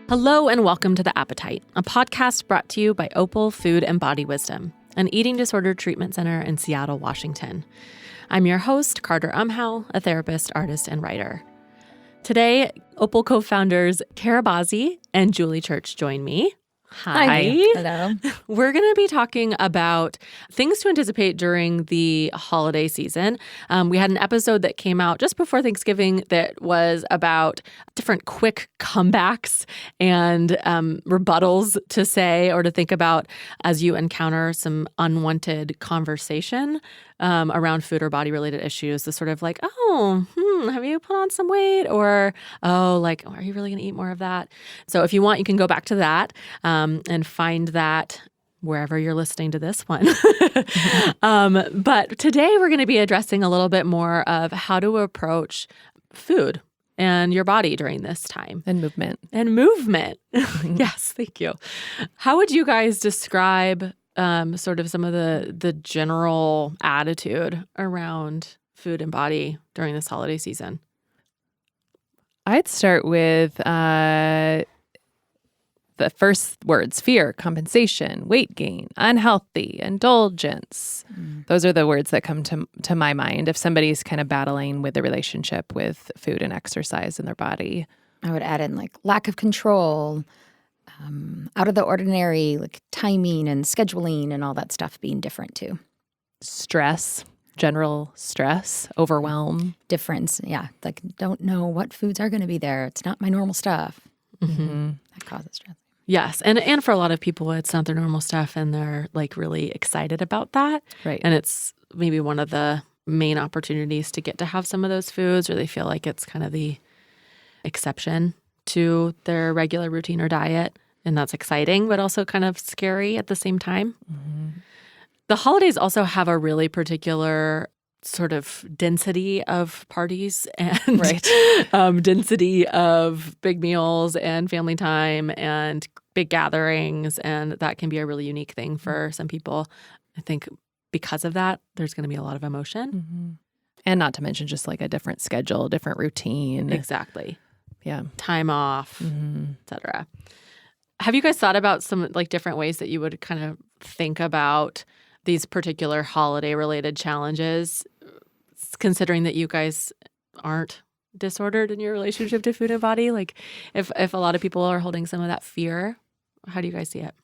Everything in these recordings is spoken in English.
Hello and welcome to The Appetite, a podcast brought to you by Opal Food and Body Wisdom, an eating disorder treatment center in Seattle, Washington. I'm your host, Carter Umhau, a therapist, artist, and writer. Today, Opal Co-Founders Kara Bazzi and Julie Church join me. Hi. Hello. We're going to be talking about things to anticipate during the holiday season. We had an episode that came out just before Thanksgiving that was about different quick comebacks and rebuttals to say or to think about as you encounter some unwanted conversation around food or body-related issues. The sort of like, have you put on some weight? Or, are you really going to eat more of that? So if you want, you can go back to that and find that wherever you're listening to this one. But today we're going to be addressing a little bit more of how to approach food and your body during this time. And movement. Yes, thank you. How would you guys describe sort of some of the general attitude around food and body during this holiday season? I'd start with the first words: fear, compensation, weight gain, unhealthy, indulgence. Those are the words that come to my mind if somebody's kind of battling with the relationship with food and exercise in their body. I would add in like lack of control, out of the ordinary, like timing and scheduling and all that stuff being different too. Stress, general stress, overwhelm. Difference, yeah. Like don't know what foods are going to be there. It's not my normal stuff. Mm-hmm. That causes stress. Yes. And for a lot of people, it's not their normal stuff and they're like really excited about that. Right. And it's maybe one of the main opportunities to get to have some of those foods, or they feel like it's kind of the exception to their regular routine or diet. And that's exciting, but also kind of scary at the same time. Mm-hmm. The holidays also have a really particular sort of density of parties and density of big meals and family time and big gatherings. And that can be a really unique thing for some people. I think because of that, there's going to be a lot of emotion. Mm-hmm. And not to mention just like a different schedule, different routine. Exactly. Yeah. Time off, et cetera. Have you guys thought about some like different ways that you would kind of think about these particular holiday-related challenges, considering that you guys aren't disordered in your relationship to food and body? Like if a lot of people are holding some of that fear, how do you guys see it?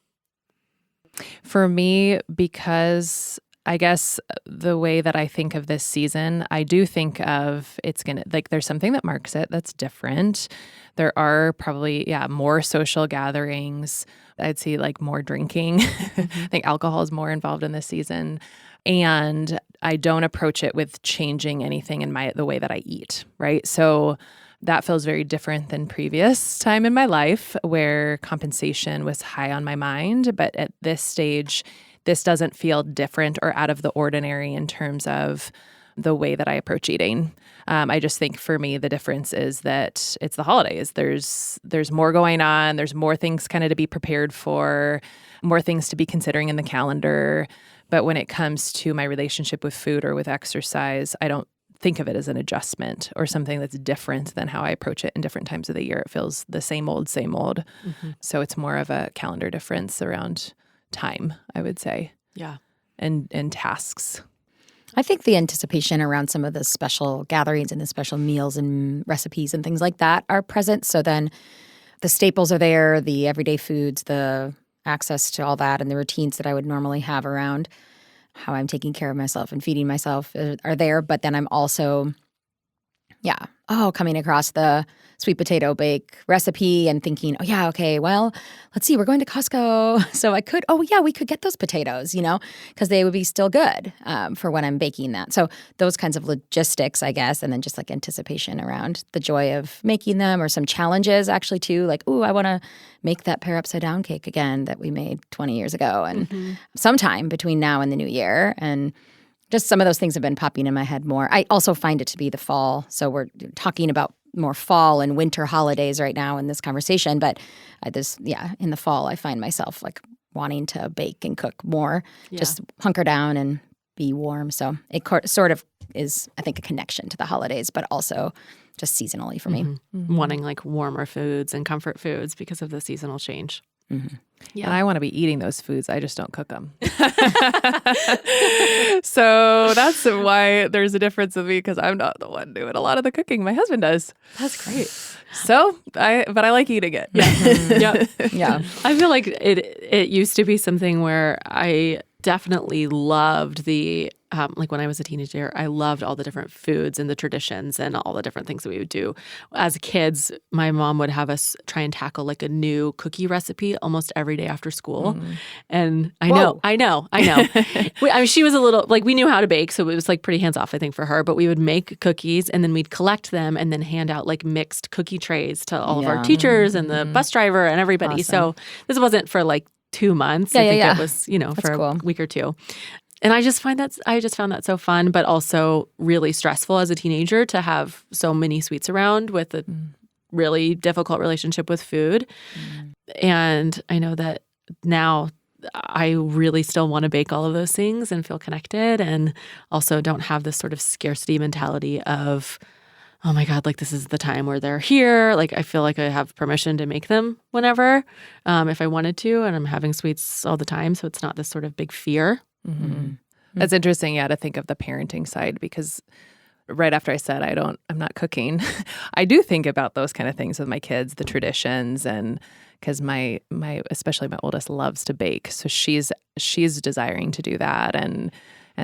For me, because I guess the way that I think of this season, I do think of it's going to, like, there's something that marks it that's different. There are probably, more social gatherings. I'd see like more drinking. I think alcohol is more involved in this season. And I don't approach it with changing anything in the way that I eat, right? So that feels very different than previous time in my life where compensation was high on my mind. But at this stage, this doesn't feel different or out of the ordinary in terms of the way that I approach eating. I just think for me, the difference is that it's the holidays. There's more going on. There's more things kind of to be prepared for, more things to be considering in the calendar. But when it comes to my relationship with food or with exercise, I don't think of it as an adjustment or something that's different than how I approach it in different times of the year. It feels the same old. Mm-hmm. So it's more of a calendar difference around time, I would say. Yeah. And tasks. I think the anticipation around some of the special gatherings and the special meals and recipes and things like that are present. So then the staples are there, the everyday foods, the access to all that and the routines that I would normally have around how I'm taking care of myself and feeding myself are there. But then I'm also, coming across the sweet potato bake recipe and thinking, let's see, we're going to Costco. So we could get those potatoes, because they would be still good for when I'm baking that. So those kinds of logistics, I guess, and then just like anticipation around the joy of making them or some challenges actually too, like, I want to make that pear upside down cake again that we made 20 years ago and sometime between now and the new year. And just some of those things have been popping in my head more. I also find it to be the fall. So we're talking about more fall and winter holidays right now in this conversation. But in the fall, I find myself like wanting to bake and cook more, just hunker down and be warm. So it sort of is, I think, a connection to the holidays, but also just seasonally for me. Wanting like warmer foods and comfort foods because of the seasonal change. Yeah. And I want to be eating those foods. I just don't cook them. So that's why there's a difference with me, because I'm not the one doing a lot of the cooking. My husband does. That's great. So but I like eating it. Yeah. I feel like it used to be something where I definitely loved the like when I was a teenager, I loved all the different foods and the traditions and all the different things that we would do. As kids, my mom would have us try and tackle like a new cookie recipe almost every day after school. And I know. I mean, she was a little, like, we knew how to bake, so it was like pretty hands off, I think, for her. But we would make cookies and then we'd collect them and then hand out like mixed cookie trays to all of our teachers and the bus driver and everybody. Awesome. So this wasn't for like 2 months. I think it was, That's for cool. a week or two. And I just found that so fun, but also really stressful as a teenager to have so many sweets around with a really difficult relationship with food. And I know that now I really still want to bake all of those things and feel connected, and also don't have this sort of scarcity mentality of, oh my God, like this is the time where they're here. Like I feel like I have permission to make them whenever, if I wanted to, and I'm having sweets all the time. So it's not this sort of big fear. That's interesting, to think of the parenting side, because right after I said I'm not cooking, I do think about those kind of things with my kids, the traditions, and because my especially my oldest loves to bake, so she's desiring to do that, and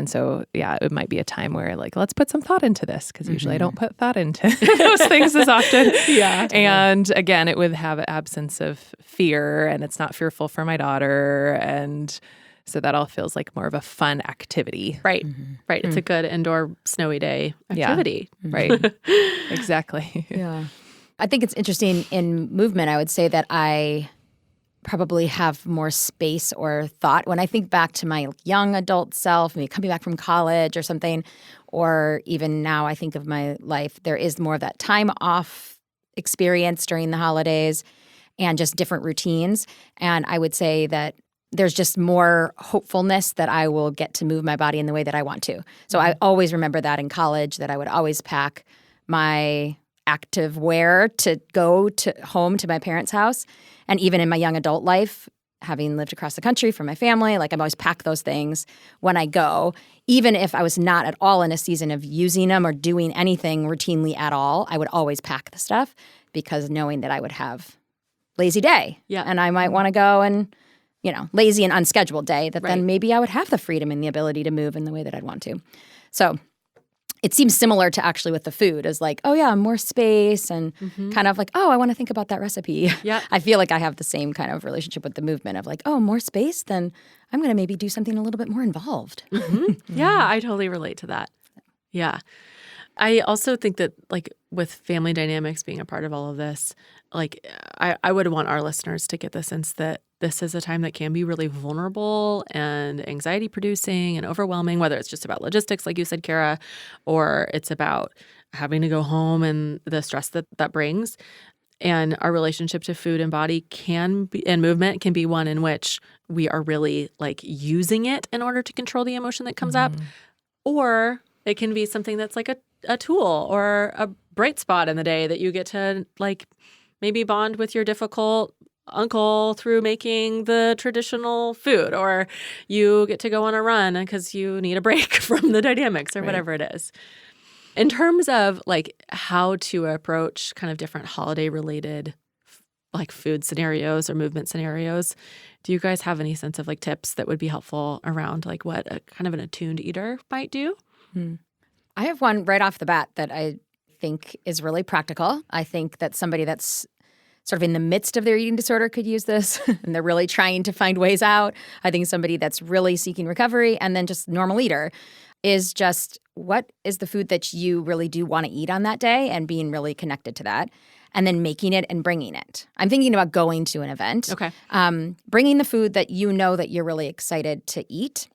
so it might be a time where like, let's put some thought into this, because usually I don't put thought into those things as often. And again, it would have an absence of fear, and it's not fearful for my daughter, and so that all feels like more of a fun activity. Right. Right. It's a good indoor snowy day activity. Yeah. Right. Exactly. Yeah. I think it's interesting in movement. I would say that I probably have more space or thought when I think back to my young adult self, maybe coming back from college or something, or even now I think of my life, there is more of that time off experience during the holidays and just different routines. And I would say that there's just more hopefulness that I will get to move my body in the way that I want to. So I always remember that in college, that I would always pack my active wear to go home to my parents' house. And even in my young adult life, having lived across the country from my family, like I've always packed those things when I go. Even if I was not at all in a season of using them or doing anything routinely at all, I would always pack the stuff, because knowing that I would have lazy day. Yeah. And I might want to go and lazy and unscheduled day, that then maybe I would have the freedom and the ability to move in the way that I'd want to. So it seems similar to actually with the food, as like, oh yeah, more space, and kind of like, oh, I want to think about that recipe. Yeah. I feel like I have the same kind of relationship with the movement of like, oh, more space, then I'm going to maybe do something a little bit more involved. Yeah, I totally relate to that. Yeah. I also think that like with family dynamics being a part of all of this, like I would want our listeners to get the sense that this is a time that can be really vulnerable and anxiety producing and overwhelming, whether it's just about logistics, like you said, Kara, or it's about having to go home and the stress that brings. And our relationship to food and body and movement can be one in which we are really like using it in order to control the emotion that comes up. Or it can be something that's like a tool or a bright spot in the day that you get to like maybe bond with your difficult uncle through making the traditional food, or you get to go on a run because you need a break from the dynamics or whatever it is. In terms of like how to approach kind of different holiday related like food scenarios or movement scenarios, do you guys have any sense of like tips that would be helpful around like what a kind of an attuned eater might do? I have one right off the bat that I think is really practical. I think that somebody that's sort of in the midst of their eating disorder could use this, and they're really trying to find ways out. I think somebody that's really seeking recovery, and then just normal eater, is just what is the food that you really do want to eat on that day, and being really connected to that, and then making it and bringing it. I'm thinking about going to an event. Okay. Bringing the food that you know that you're really excited to eat.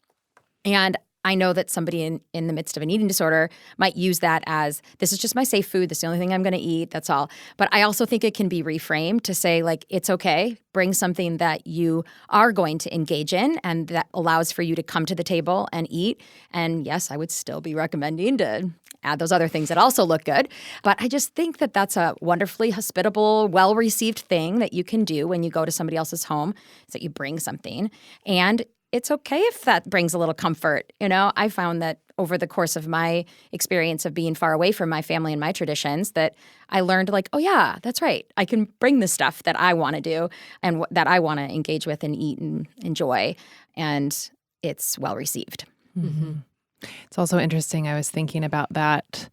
And I know that somebody in the midst of an eating disorder might use that as, this is just my safe food. This is the only thing I'm going to eat. That's all. But I also think it can be reframed to say, like, it's okay. Bring something that you are going to engage in and that allows for you to come to the table and eat. And yes, I would still be recommending to add those other things that also look good. But I just think that that's a wonderfully hospitable, well-received thing that you can do when you go to somebody else's home, is that you bring something. And it's okay if that brings a little comfort. I found that over the course of my experience of being far away from my family and my traditions, that I learned, like, oh yeah, that's right. I can bring the stuff that I want to do and that I want to engage with and eat and enjoy. And it's well received. Mm-hmm. It's also interesting. I was thinking about that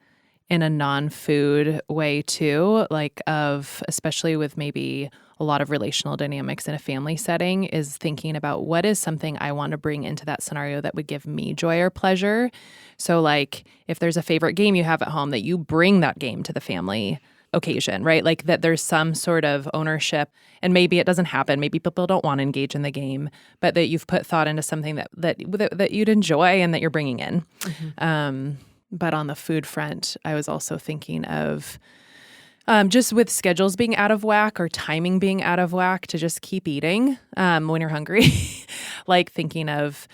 in a non-food way too, like especially with maybe a lot of relational dynamics in a family setting, is thinking about what is something I want to bring into that scenario that would give me joy or pleasure. So like if there's a favorite game you have at home, that you bring that game to the family occasion, right? Like that there's some sort of ownership, and maybe it doesn't happen. Maybe people don't want to engage in the game, but that you've put thought into something that you'd enjoy and that you're bringing in. Mm-hmm. But on the food front, I was also thinking of just with schedules being out of whack or timing being out of whack, to just keep eating when you're hungry. Like thinking of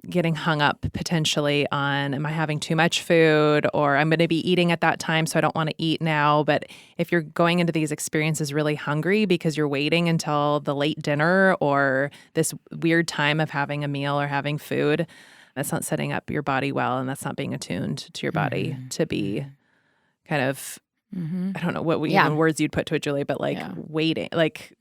getting hung up potentially on, am I having too much food, or I'm going to be eating at that time, so I don't want to eat now. But if you're going into these experiences really hungry because you're waiting until the late dinner or this weird time of having a meal or having food, that's not setting up your body well, and that's not being attuned to your body to be kind of, I don't know what even words you'd put to it, Julie, but like waiting, like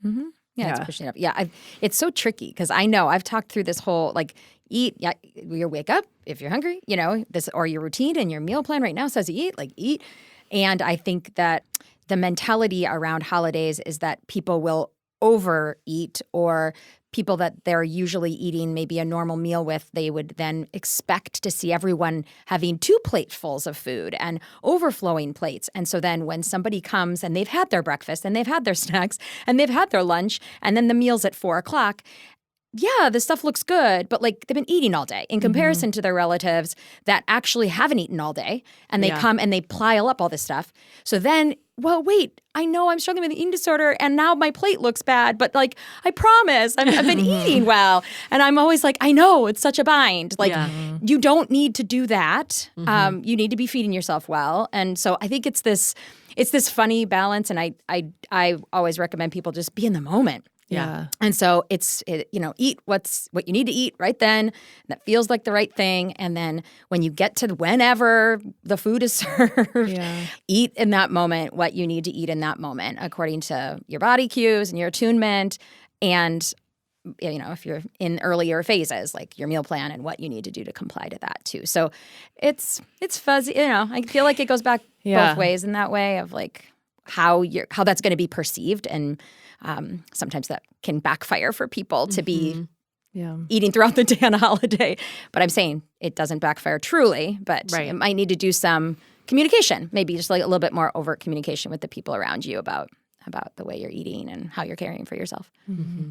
it's pushing it up. Yeah, it's so tricky because I know I've talked through this whole like eat. Yeah, you wake up if you're hungry, this, or your routine and your meal plan right now says eat, like eat. And I think that the mentality around holidays is that people will overeat, or people that they're usually eating maybe a normal meal with, they would then expect to see everyone having 2 platefuls of food and overflowing plates. And so then when somebody comes and they've had their breakfast and they've had their snacks and they've had their lunch and then the meal's at 4:00, yeah, the stuff looks good, but like they've been eating all day in comparison to their relatives that actually haven't eaten all day, and they come and they pile up all this stuff. So then, well, wait, I know I'm struggling with an eating disorder and now my plate looks bad, but like, I promise I've been eating well. And I'm always like, I know, it's such a bind. Like, you don't need to do that. You need to be feeding yourself well. And so I think it's this funny balance. And I always recommend people just be in the moment. Yeah. And so eat what you need to eat right then. That feels like the right thing. And then when you get to whenever the food is served, eat in that moment what you need to eat in that moment according to your body cues and your attunement. And, if you're in earlier phases, like your meal plan and what you need to do to comply to that too. So it's fuzzy. I feel like it goes back both ways in that way of like how that's going to be perceived. And sometimes that can backfire for people to be eating throughout the day on a holiday. But I'm saying it doesn't backfire truly, but it might need to do some communication, maybe just like a little bit more overt communication with the people around you about the way you're eating and how you're caring for yourself. Mm-hmm.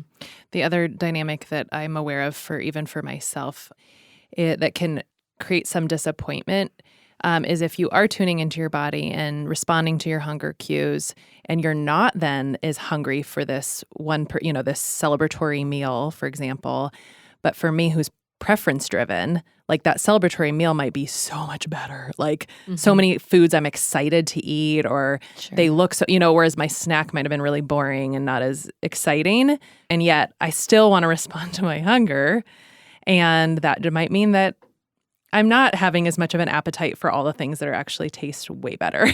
The other dynamic that I'm aware of for myself that can create some disappointment is if you are tuning into your body and responding to your hunger cues, and you're not then as hungry for this this celebratory meal, for example. But for me, who's preference driven, like that celebratory meal might be so much better. Like so many foods I'm excited to eat, or they look so, whereas my snack might have been really boring and not as exciting. And yet I still want to respond to my hunger. And that might mean that I'm not having as much of an appetite for all the things that are actually taste way better.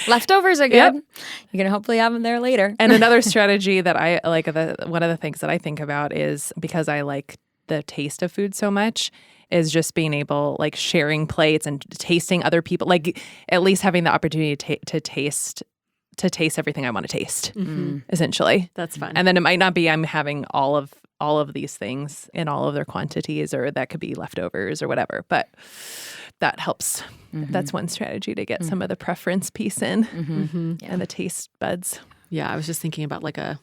Leftovers are good. Yep. You're going to hopefully have them there later. And another strategy that I like, one of the things that I think about is, because I like the taste of food so much, is just being able, like sharing plates and tasting other people, like at least having the opportunity to taste everything I want to taste, essentially. That's fun. And then it might not be I'm having all of these things in all of their quantities, or that could be leftovers or whatever. But that helps. That's one strategy to get some of the preference piece in and the taste buds. Yeah, I was just thinking about like a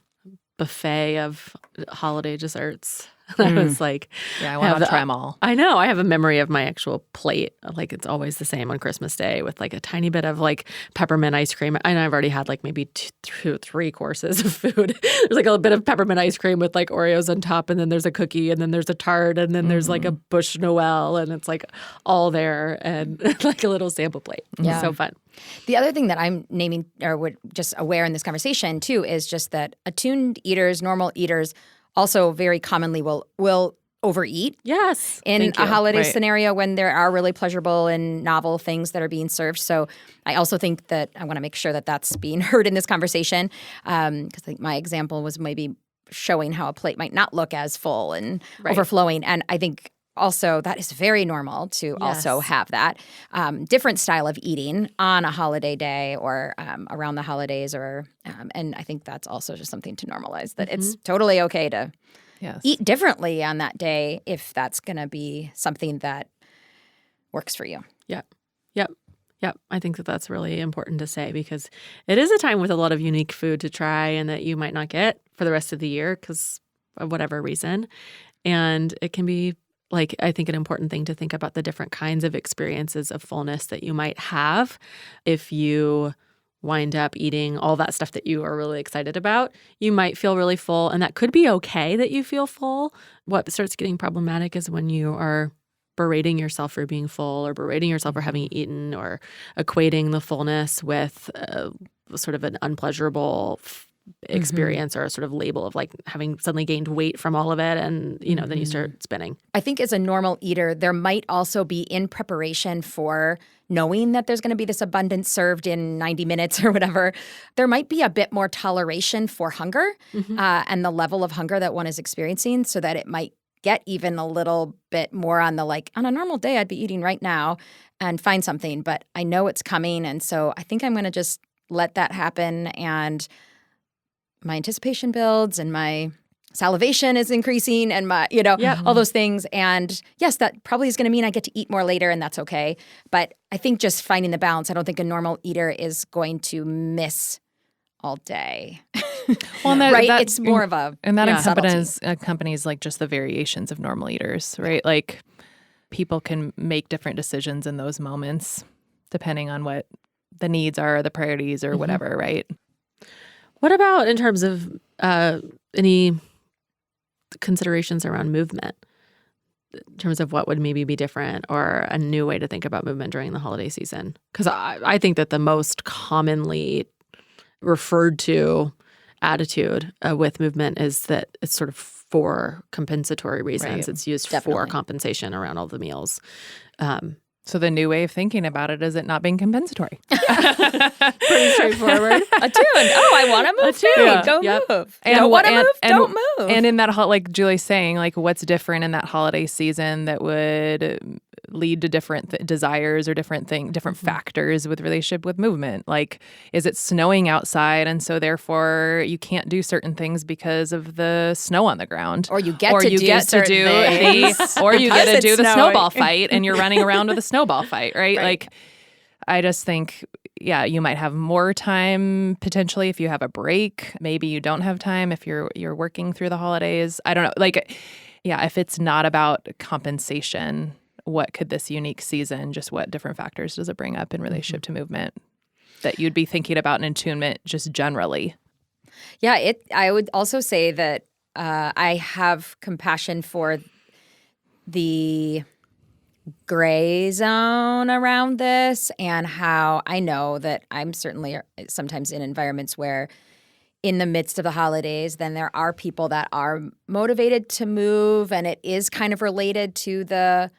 buffet of holiday desserts. I was like, Yeah, I want to try them all. I know. I have a memory of my actual plate. Like it's always the same on Christmas Day with like a tiny bit of like peppermint ice cream. And I've already had like maybe 3 courses of food. There's like a bit of peppermint ice cream with like Oreos on top, and then there's a cookie, and then there's a tart, and then there's like a Bush Noel, and it's like all there and like a little sample plate. Yeah. It's so fun. The other thing that I'm naming or would just aware in this conversation too is just that attuned eaters, normal eaters, also very commonly will overeat. Yes. In a holiday Right. scenario when there are really pleasurable and novel things that are being served. So I also think that I want to make sure that that's being heard in this conversation because I think my example was maybe showing how a plate might not look as full and overflowing. And I think also that is very normal to also have that different style of eating on a holiday day or around the holidays and I think that's also just something to normalize that it's totally okay to eat differently on that day if that's going to be something that works for you. Yep. I think that that's really important to say because it is a time with a lot of unique food to try and that you might not get for the rest of the year because of whatever reason. And it can be like, I think an important thing to think about the different kinds of experiences of fullness that you might have if you wind up eating all that stuff that you are really excited about. You might feel really full, and that could be okay that you feel full. What starts getting problematic is when you are berating yourself for being full or berating yourself for having eaten or equating the fullness with sort of an unpleasurable experience or a sort of label of like having suddenly gained weight from all of it and, then you start spinning. I think as a normal eater, there might also be in preparation for knowing that there's going to be this abundance served in 90 minutes or whatever, there might be a bit more toleration for hunger and the level of hunger that one is experiencing so that it might get even a little bit more on the like, on a normal day, I'd be eating right now and find something, but I know it's coming. And so I think I'm going to just let that happen. And my anticipation builds and my salivation is increasing and my, all those things. And yes, that probably is going to mean I get to eat more later and that's okay. But I think just finding the balance, I don't think a normal eater is going to miss all day. Well, right? It's more of a and that accompanies like just the variations of normal eaters, right? Like people can make different decisions in those moments depending on what the needs are, the priorities or whatever, right? What about in terms of any considerations around movement? In terms of what would maybe be different or a new way to think about movement during the holiday season? Because I think that the most commonly referred to attitude with movement is that it's sort of for compensatory reasons. Right. It's used for compensation around all the meals. So the new way of thinking about it is it not being compensatory. Pretty straightforward. Attuned. Oh, I want to move too. Go move. And don't want to move, don't move. And in that, like Julie's saying, like what's different in that holiday season that would lead to different desires or different factors with relationship with movement? Like, is it snowing outside and so therefore you can't do certain things because of the snow on the ground? Or you get to do the snowball fight and you're running around with a snowball fight, right? Like, I just think, you might have more time potentially if you have a break. Maybe you don't have time if you're working through the holidays. I don't know. Like, if it's not about compensation, what could this unique season, just what different factors does it bring up in relationship to movement that you'd be thinking about in attunement just generally? Yeah, I would also say that I have compassion for the gray zone around this and how I know that I'm certainly sometimes in environments where in the midst of the holidays, then there are people that are motivated to move and it is kind of related to the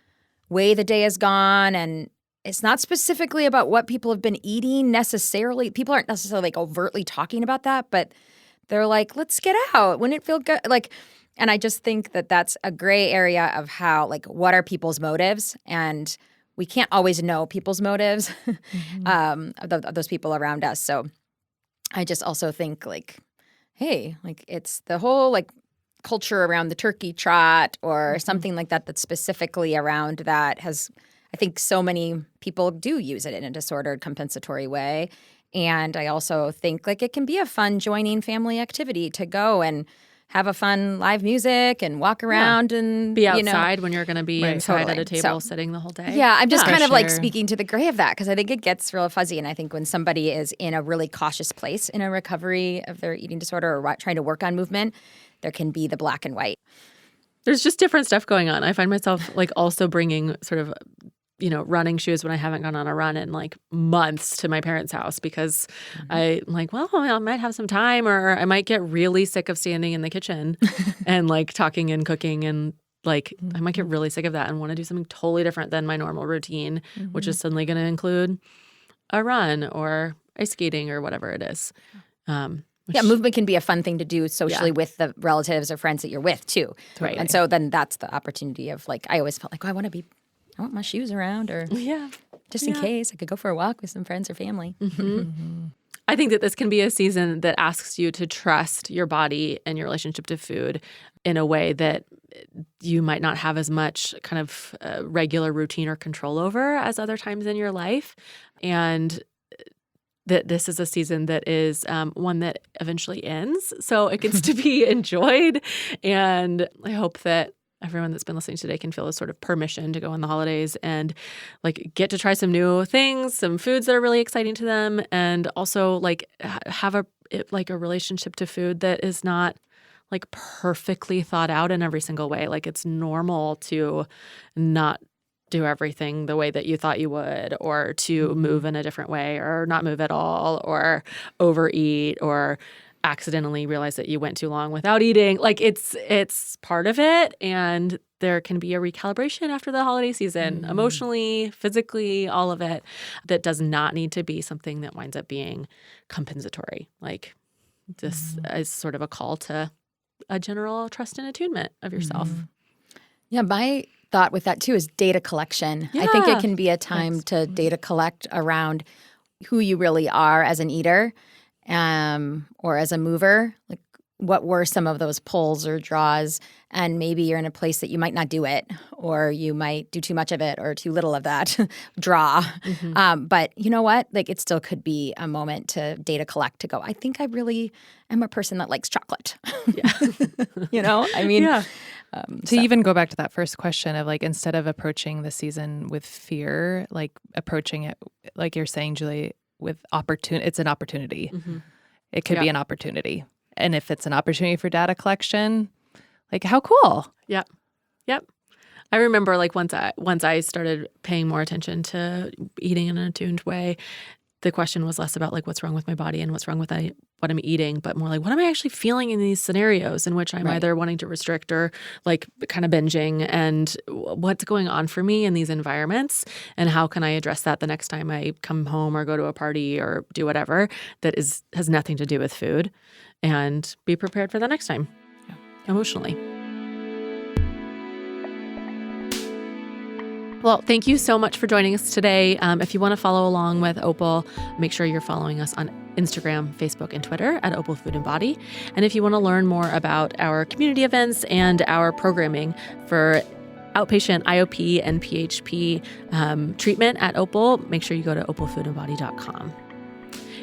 way the day has gone. And it's not specifically about what people have been eating necessarily. People aren't necessarily like overtly talking about that, but they're like, let's get out. Wouldn't it feel good? Like, and I just think that that's a gray area of how, like, what are people's motives? And we can't always know people's motives of those people around us. So I just also think like, hey, like it's the whole like culture around the turkey trot or something like that that's specifically around that has, I think so many people do use it in a disordered compensatory way. And I also think like it can be a fun joining family activity to go and have a fun live music and walk around and be outside when you're going to be inside totally. at a table sitting the whole day. Yeah, I'm just kind of like sure. speaking to the gray of that because I think it gets real fuzzy. And I think when somebody is in a really cautious place in a recovery of their eating disorder or trying to work on movement, there can be the black and white. There's just different stuff going on. I find myself like also bringing sort of, running shoes when I haven't gone on a run in like months to my parents' house because I'm like, well, I might have some time or I might get really sick of standing in the kitchen and like talking and cooking and like I might get really sick of that and want to do something totally different than my normal routine, which is suddenly going to include a run or ice skating or whatever it is. Movement can be a fun thing to do socially with the relatives or friends that you're with too. Right. And so then that's the opportunity of like, I always felt like, I want my shoes around or just in case I could go for a walk with some friends or family. I think that this can be a season that asks you to trust your body and your relationship to food in a way that you might not have as much kind of regular routine or control over as other times in your life. And that this is a season that is one that eventually ends. So it gets to be enjoyed. And I hope that everyone that's been listening today can feel a sort of permission to go in the holidays and like get to try some new things, some foods that are really exciting to them, and also like have a relationship to food that is not like perfectly thought out in every single way. Like it's normal to not do everything the way that you thought you would, or to move in a different way, or not move at all, or overeat, or accidentally realize that you went too long without eating. Like it's part of it, and there can be a recalibration after the holiday season, emotionally, physically, all of it, that does not need to be something that winds up being compensatory. Like this is sort of a call to a general trust and attunement of yourself. Yeah, my thought with that too is data collection. I think it can be a time to data collect around who you really are as an eater or as a mover. Like what were some of those pulls or draws, and maybe you're in a place that you might not do it, or you might do too much of it or too little of that draw. But you know what? Like it still could be a moment to data collect, to go, I think I really am a person that likes chocolate. I mean, to even go back to that first question of like, instead of approaching the season with fear, like approaching it, like you're saying, Julie, with it's an opportunity. It could be an opportunity. And if it's an opportunity for data collection, like how cool. Yep. I remember like once I started paying more attention to eating in an attuned way, the question was less about like what's wrong with my body and what's wrong with what I'm eating, but more like what am I actually feeling in these scenarios in which I'm either wanting to restrict or like kind of binging, and what's going on for me in these environments, and how can I address that the next time I come home or go to a party or do whatever that has nothing to do with food, and be prepared for the next time emotionally. Well, thank you so much for joining us today. If you want to follow along with Opal, make sure you're following us on Instagram, Facebook, and Twitter at Opal Food and Body. And if you want to learn more about our community events and our programming for outpatient IOP and PHP treatment at Opal, make sure you go to opalfoodandbody.com.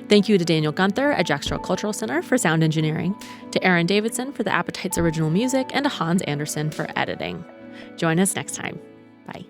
Thank you to Daniel Gunther at Jack Straw Cultural Center for sound engineering, to Aaron Davidson for the Appetites original music, and to Hans Anderson for editing. Join us next time. Bye.